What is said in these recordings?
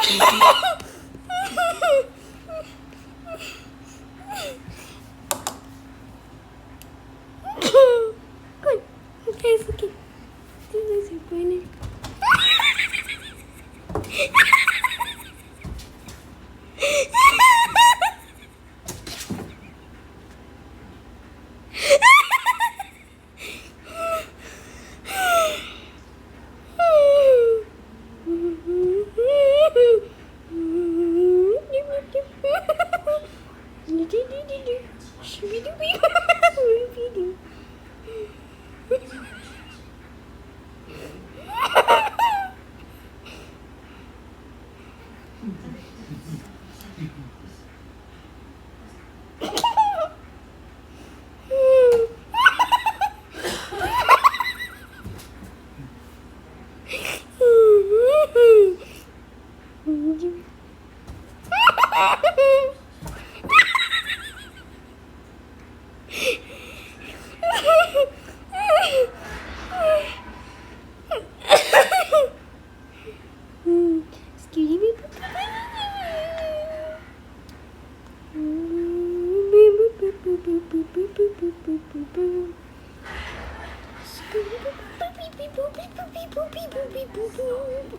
Good. Okay, it's okay. This is pointing.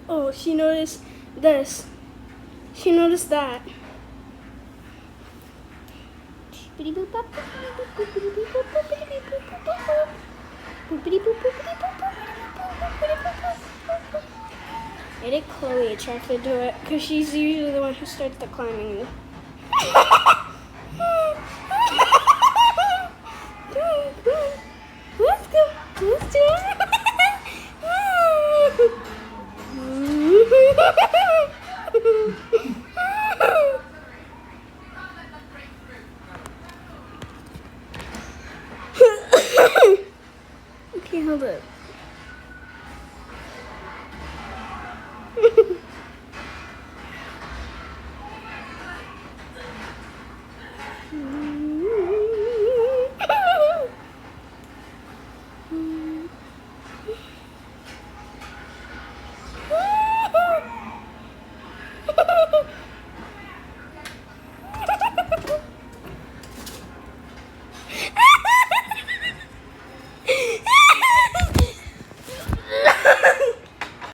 Oh, she noticed this. She noticed that. I did Chloe try to do it because she's usually the one who starts the climbing. Let's go. Let's do it. Okay, hold up.